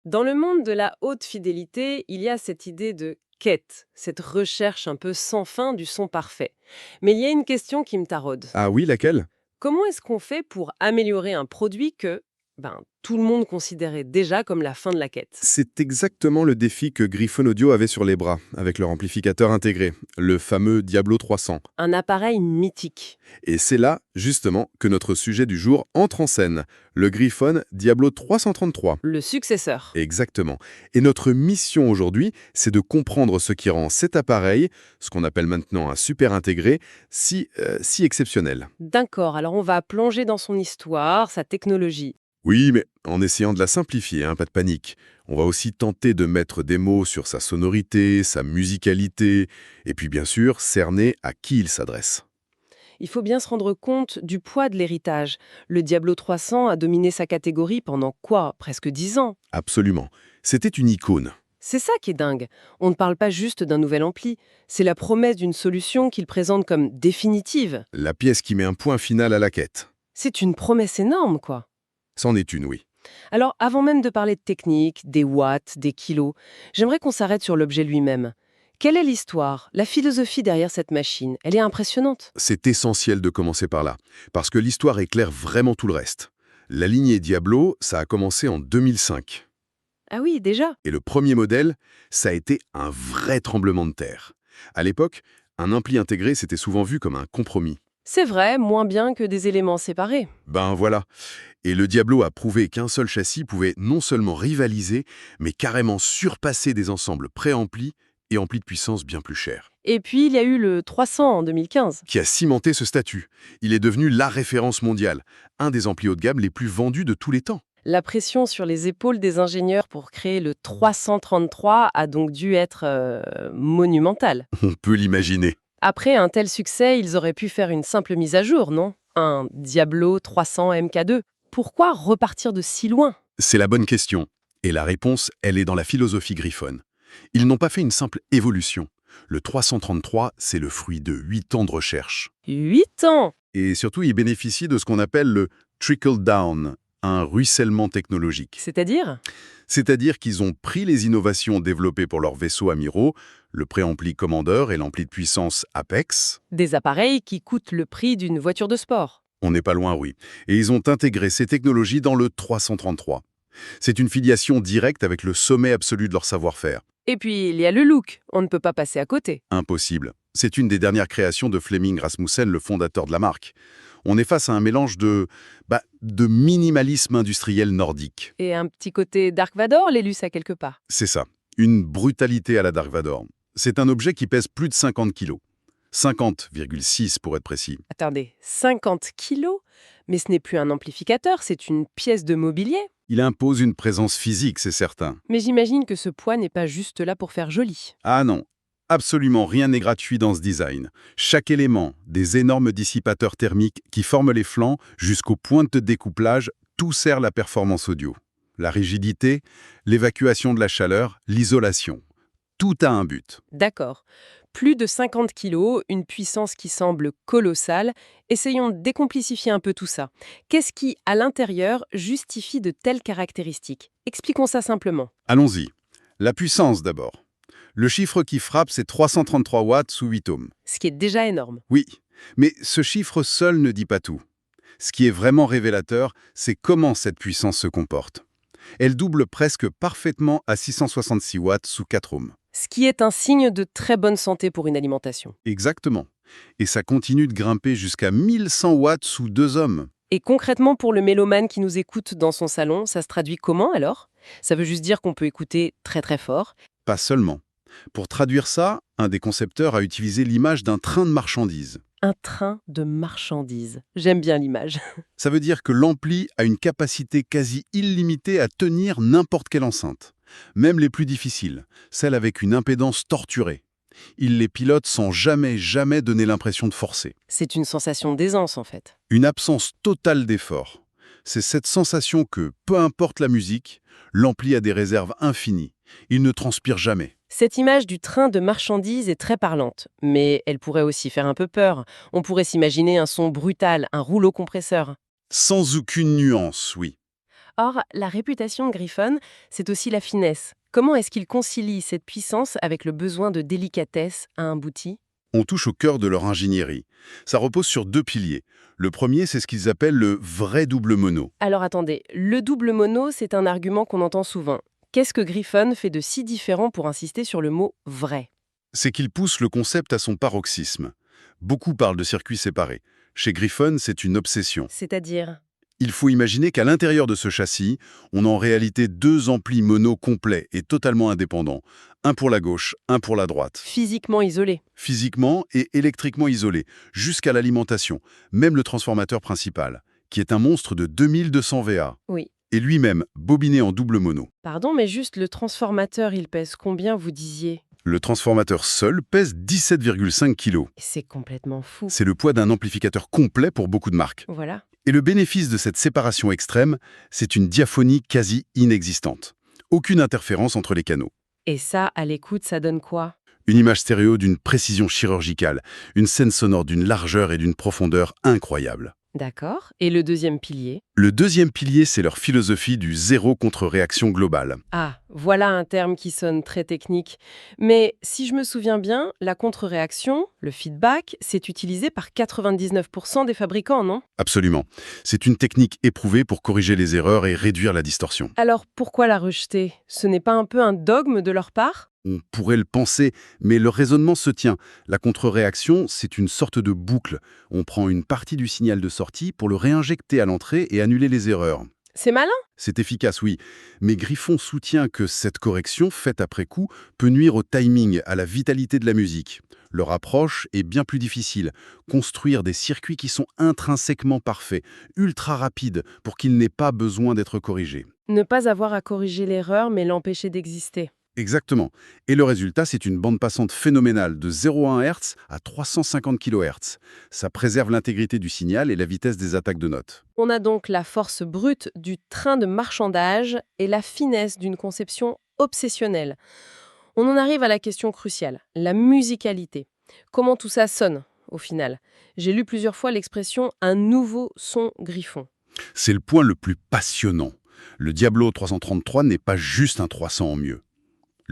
Dans le monde de la haute fidélité, il y a cette idée de quête, cette recherche un peu sans fin du son parfait. Mais il y a une question qui me taraude. Ah oui, laquelle? Comment est-ce qu'on fait pour améliorer un produit que tout le monde considérait déjà comme la fin de la quête? C'est exactement le défi que Griffon Audio avait sur les bras, avec leur amplificateur intégré, le fameux Diablo 300. Un appareil mythique. Et c'est là, justement, que notre sujet du jour entre en scène, le Griffon Diablo 333. Le successeur. Exactement. Et notre mission aujourd'hui, c'est de comprendre ce qui rend cet appareil, ce qu'on appelle maintenant un super intégré, si exceptionnel. D'accord, alors on va plonger dans son histoire, sa technologie. Oui, mais en essayant de la simplifier, pas de panique. On va aussi tenter de mettre des mots sur sa sonorité, sa musicalité, et puis bien sûr, cerner à qui il s'adresse. Il faut bien se rendre compte du poids de l'héritage. Le Diablo 300 a dominé sa catégorie pendant quoi? Presque 10 ans. Absolument. C'était une icône. C'est ça qui est dingue. On ne parle pas juste d'un nouvel ampli, c'est la promesse d'une solution qu'il présente comme définitive. La pièce qui met un point final à la quête. C'est une promesse énorme, quoi. C'en est une, oui. Alors, avant même de parler de technique, des watts, des kilos, j'aimerais qu'on s'arrête sur l'objet lui-même. Quelle est l'histoire, la philosophie derrière cette machine? Elle est impressionnante. C'est essentiel de commencer par là, parce que l'histoire éclaire vraiment tout le reste. La lignée Diablo, ça a commencé en 2005. Ah oui, déjà. Et le premier modèle, ça a été un vrai tremblement de terre. À l'époque, un ampli intégré, c'était souvent vu comme un compromis. C'est vrai, moins bien que des éléments séparés. Ben voilà. Et le Diablo a prouvé qu'un seul châssis pouvait non seulement rivaliser, mais carrément surpasser des ensembles préamplis et amplis de puissance bien plus chers. Et puis, il y a eu le 300 en 2015. Qui a cimenté ce statut. Il est devenu la référence mondiale, un des amplis haut de gamme les plus vendus de tous les temps. La pression sur les épaules des ingénieurs pour créer le 333 a donc dû être monumentale. On peut l'imaginer. Après un tel succès, ils auraient pu faire une simple mise à jour, non? Un Diablo 300 MK2. Pourquoi repartir de si loin? C'est la bonne question. Et la réponse, elle est dans la philosophie Griffon. Ils n'ont pas fait une simple évolution. Le 333, c'est le fruit de 8 ans de recherche. 8 ans! Et surtout, il bénéficie de ce qu'on appelle le trickle-down, un ruissellement technologique. C'est-à-dire? C'est-à-dire qu'ils ont pris les innovations développées pour leurs vaisseaux amiraux, le préampli Commander et l'ampli de puissance Apex. Des appareils qui coûtent le prix d'une voiture de sport. On n'est pas loin, oui. Et ils ont intégré ces technologies dans le 333. C'est une filiation directe avec le sommet absolu de leur savoir-faire. Et puis, il y a le look. On ne peut pas passer à côté. Impossible. C'est une des dernières créations de Flemming Rasmussen, le fondateur de la marque. On est face à un mélange de minimalisme industriel nordique. Et un petit côté Dark Vador, l'élu ça quelque part. C'est ça. Une brutalité à la Dark Vador. C'est un objet qui pèse plus de 50 kilos. 50,6 pour être précis. Attendez, 50 kilos? Mais ce n'est plus un amplificateur, c'est une pièce de mobilier. Il impose une présence physique, c'est certain. Mais j'imagine que ce poids n'est pas juste là pour faire joli. Ah non, absolument rien n'est gratuit dans ce design. Chaque élément, des énormes dissipateurs thermiques qui forment les flancs jusqu'aux pointes de découplage, tout sert la performance audio. La rigidité, l'évacuation de la chaleur, l'isolation. Tout a un but. D'accord. Plus de 50 kilos, une puissance qui semble colossale. Essayons de décomplifier un peu tout ça. Qu'est-ce qui, à l'intérieur, justifie de telles caractéristiques? Expliquons ça simplement. Allons-y. La puissance d'abord. Le chiffre qui frappe, c'est 333 watts sous 8 ohms. Ce qui est déjà énorme. Oui, mais ce chiffre seul ne dit pas tout. Ce qui est vraiment révélateur, c'est comment cette puissance se comporte. Elle double presque parfaitement à 666 watts sous 4 ohms. Ce qui est un signe de très bonne santé pour une alimentation. Exactement. Et ça continue de grimper jusqu'à 1100 watts sous 2 ohms. Et concrètement, pour le mélomane qui nous écoute dans son salon, ça se traduit comment alors? Ça veut juste dire qu'on peut écouter très très fort. Pas seulement. Pour traduire ça, un des concepteurs a utilisé l'image d'un train de marchandises. Un train de marchandises. J'aime bien l'image. Ça veut dire que l'ampli a une capacité quasi illimitée à tenir n'importe quelle enceinte. Même les plus difficiles, celles avec une impédance torturée. Il les pilote sans jamais donner l'impression de forcer. C'est une sensation d'aisance en fait. Une absence totale d'effort. C'est cette sensation que, peu importe la musique, l'ampli a des réserves infinies. Il ne transpire jamais. Cette image du train de marchandises est très parlante, mais elle pourrait aussi faire un peu peur. On pourrait s'imaginer un son brutal, un rouleau compresseur. Sans aucune nuance, oui. Or, la réputation de Griffon, c'est aussi la finesse. Comment est-ce qu'il concilie cette puissance avec le besoin de délicatesse à un bout? On touche au cœur de leur ingénierie. Ça repose sur deux piliers. Le premier, c'est ce qu'ils appellent le vrai double mono. Alors attendez, le double mono, c'est un argument qu'on entend souvent. Qu'est-ce que Griffon fait de si différent pour insister sur le mot vrai? C'est qu'il pousse le concept à son paroxysme. Beaucoup parlent de circuits séparés. Chez Griffon, c'est une obsession. C'est-à-dire? Il faut imaginer qu'à l'intérieur de ce châssis, on a en réalité deux amplis mono complets et totalement indépendants. Un pour la gauche, un pour la droite. Physiquement isolé. Physiquement et électriquement isolés, jusqu'à l'alimentation, même le transformateur principal, qui est un monstre de 2200 VA, Oui. et lui-même bobiné en double mono. Pardon, mais juste le transformateur, il pèse combien, vous disiez? Le transformateur seul pèse 17,5 kg. C'est complètement fou. C'est le poids d'un amplificateur complet pour beaucoup de marques. Voilà. Et le bénéfice de cette séparation extrême, c'est une diaphonie quasi inexistante. Aucune interférence entre les canaux. Et ça, à l'écoute, ça donne quoi? Une image stéréo d'une précision chirurgicale, une scène sonore d'une largeur et d'une profondeur incroyables. D'accord. Et le deuxième pilier? Le deuxième pilier, c'est leur philosophie du zéro contre-réaction globale. Ah, voilà un terme qui sonne très technique. Mais si je me souviens bien, la contre-réaction, le feedback, c'est utilisé par 99% des fabricants, non? Absolument. C'est une technique éprouvée pour corriger les erreurs et réduire la distorsion. Alors pourquoi la rejeter? Ce n'est pas un peu un dogme de leur part? On pourrait le penser, mais le raisonnement se tient. La contre-réaction, c'est une sorte de boucle. On prend une partie du signal de sortie pour le réinjecter à l'entrée et annuler les erreurs. C'est malin? C'est efficace, oui, mais Griffon soutient que cette correction, faite après coup, peut nuire au timing, à la vitalité de la musique. Leur approche est bien plus difficile. Construire des circuits qui sont intrinsèquement parfaits, ultra rapides, pour qu'ils n'aient pas besoin d'être corrigés. Ne pas avoir à corriger l'erreur, mais l'empêcher d'exister. Exactement. Et le résultat, c'est une bande passante phénoménale de 0,1 Hz à 350 kHz. Ça préserve l'intégrité du signal et la vitesse des attaques de notes. On a donc la force brute du train de marchandage et la finesse d'une conception obsessionnelle. On en arrive à la question cruciale, la musicalité. Comment tout ça sonne, au final? J'ai lu plusieurs fois l'expression « un nouveau son Griffon ». C'est le point le plus passionnant. Le Diablo 333 n'est pas juste un 300 en mieux.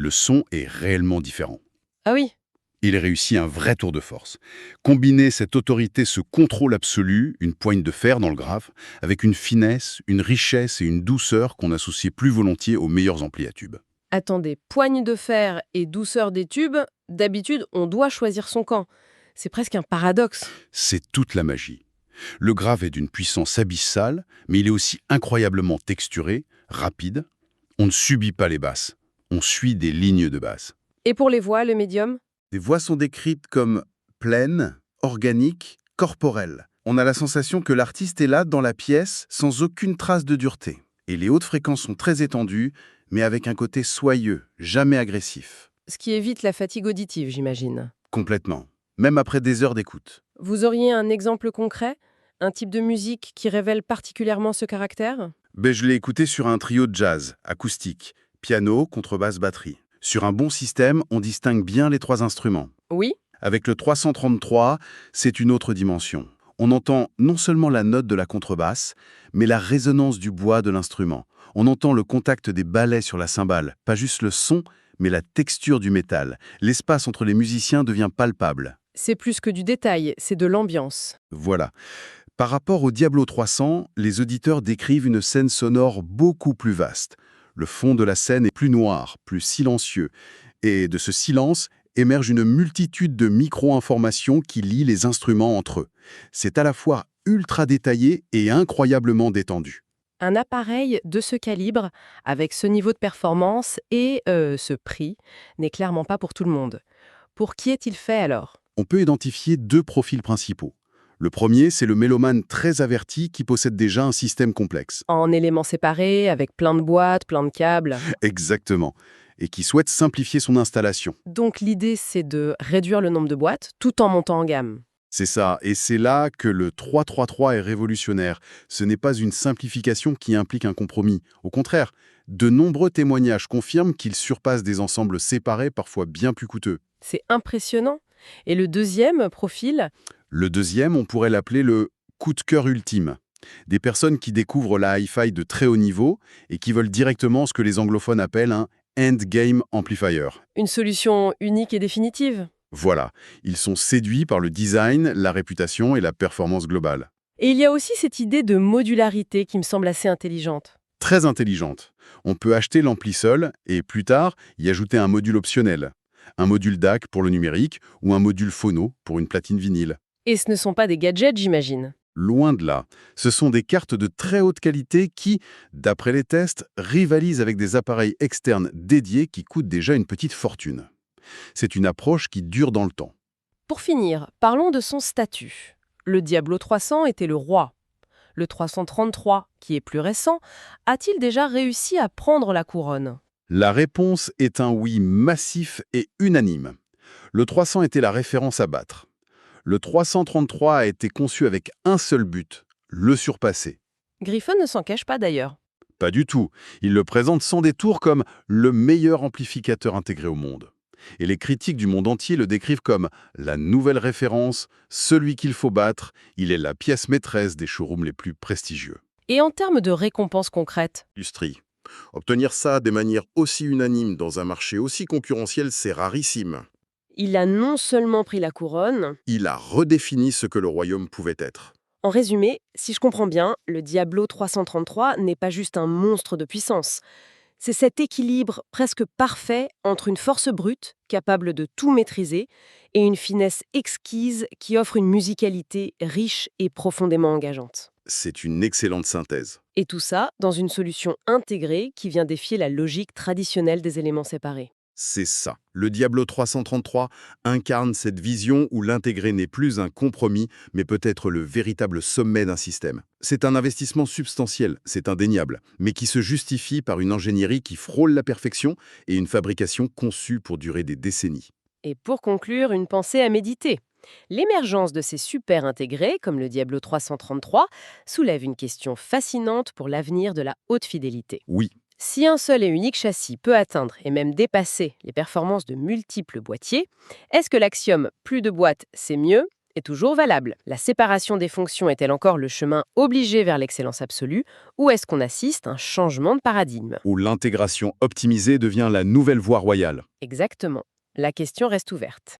Le son est réellement différent. Ah oui? Il réussit un vrai tour de force. Combiner cette autorité, ce contrôle absolu, une poigne de fer dans le grave, avec une finesse, une richesse et une douceur qu'on associait plus volontiers aux meilleurs amplis à tubes. Attendez, poigne de fer et douceur des tubes, d'habitude, on doit choisir son camp. C'est presque un paradoxe. C'est toute la magie. Le grave est d'une puissance abyssale, mais il est aussi incroyablement texturé, rapide. On ne subit pas les basses. On suit des lignes de basse. Et pour les voix, le médium? Les voix sont décrites comme pleines, organiques, corporelles. On a la sensation que l'artiste est là dans la pièce sans aucune trace de dureté. Et les hautes fréquences sont très étendues, mais avec un côté soyeux, jamais agressif. Ce qui évite la fatigue auditive, j'imagine. Complètement. Même après des heures d'écoute. Vous auriez un exemple concret? Un type de musique qui révèle particulièrement ce caractère? Je l'ai écouté sur un trio de jazz, acoustique, piano, contrebasse, batterie. Sur un bon système, on distingue bien les trois instruments. Oui? Avec le 333, c'est une autre dimension. On entend non seulement la note de la contrebasse, mais la résonance du bois de l'instrument. On entend le contact des balais sur la cymbale, pas juste le son, mais la texture du métal. L'espace entre les musiciens devient palpable. C'est plus que du détail, c'est de l'ambiance. Voilà. Par rapport au Diablo 300, les auditeurs décrivent une scène sonore beaucoup plus vaste. Le fond de la scène est plus noir, plus silencieux. Et de ce silence émerge une multitude de micro-informations qui lient les instruments entre eux. C'est à la fois ultra détaillé et incroyablement détendu. Un appareil de ce calibre, avec ce niveau de performance et ce prix, n'est clairement pas pour tout le monde. Pour qui est-il fait alors? On peut identifier deux profils principaux. Le premier, c'est le mélomane très averti qui possède déjà un système complexe. En éléments séparés, avec plein de boîtes, plein de câbles. Exactement. Et qui souhaite simplifier son installation. Donc l'idée, c'est de réduire le nombre de boîtes tout en montant en gamme. C'est ça, et c'est là que le 333 est révolutionnaire. Ce n'est pas une simplification qui implique un compromis. Au contraire, de nombreux témoignages confirment qu'il surpasse des ensembles séparés parfois bien plus coûteux. C'est impressionnant. Et le deuxième profil? Le deuxième, on pourrait l'appeler le coup de cœur ultime. Des personnes qui découvrent la hi-fi de très haut niveau et qui veulent directement ce que les anglophones appellent un endgame amplifier. Une solution unique et définitive. Voilà, ils sont séduits par le design, la réputation et la performance globale. Et il y a aussi cette idée de modularité qui me semble assez intelligente. Très intelligente. On peut acheter l'ampli seul et plus tard y ajouter un module optionnel. Un module DAC pour le numérique ou un module phono pour une platine vinyle. Et ce ne sont pas des gadgets, j'imagine. Loin de là. Ce sont des cartes de très haute qualité qui, d'après les tests, rivalisent avec des appareils externes dédiés qui coûtent déjà une petite fortune. C'est une approche qui dure dans le temps. Pour finir, parlons de son statut. Le Diablo 300 était le roi. Le 333, qui est plus récent, a-t-il déjà réussi à prendre la couronne? La réponse est un oui massif et unanime. Le 300 était la référence à battre. Le 333 a été conçu avec un seul but, le surpasser. Griffon ne s'en cache pas d'ailleurs. Pas du tout. Il le présente sans détour comme le meilleur amplificateur intégré au monde. Et les critiques du monde entier le décrivent comme la nouvelle référence, celui qu'il faut battre, il est la pièce maîtresse des showrooms les plus prestigieux. Et en termes de récompenses concrètes, Industrie. Obtenir ça de manière aussi unanime dans un marché aussi concurrentiel, c'est rarissime. il a non seulement pris la couronne. Il a redéfini ce que le royaume pouvait être. En résumé, si je comprends bien, le Diablo 333 n'est pas juste un monstre de puissance. C'est cet équilibre presque parfait entre une force brute, capable de tout maîtriser, et une finesse exquise qui offre une musicalité riche et profondément engageante. C'est une excellente synthèse. Et tout ça dans une solution intégrée qui vient défier la logique traditionnelle des éléments séparés. C'est ça. Le Diablo 333 incarne cette vision où l'intégré n'est plus un compromis, mais peut-être le véritable sommet d'un système. C'est un investissement substantiel, c'est indéniable, mais qui se justifie par une ingénierie qui frôle la perfection et une fabrication conçue pour durer des décennies. Et pour conclure, une pensée à méditer. L'émergence de ces super intégrés, comme le Diablo 333, soulève une question fascinante pour l'avenir de la haute fidélité. Oui, Si un seul et unique châssis peut atteindre et même dépasser les performances de multiples boîtiers, est-ce que l'axiome «plus de boîtes, c'est mieux» est toujours valable? La séparation des fonctions est-elle encore le chemin obligé vers l'excellence absolue, ou est-ce qu'on assiste à un changement de paradigme? Où l'intégration optimisée devient la nouvelle voie royale. Exactement. La question reste ouverte.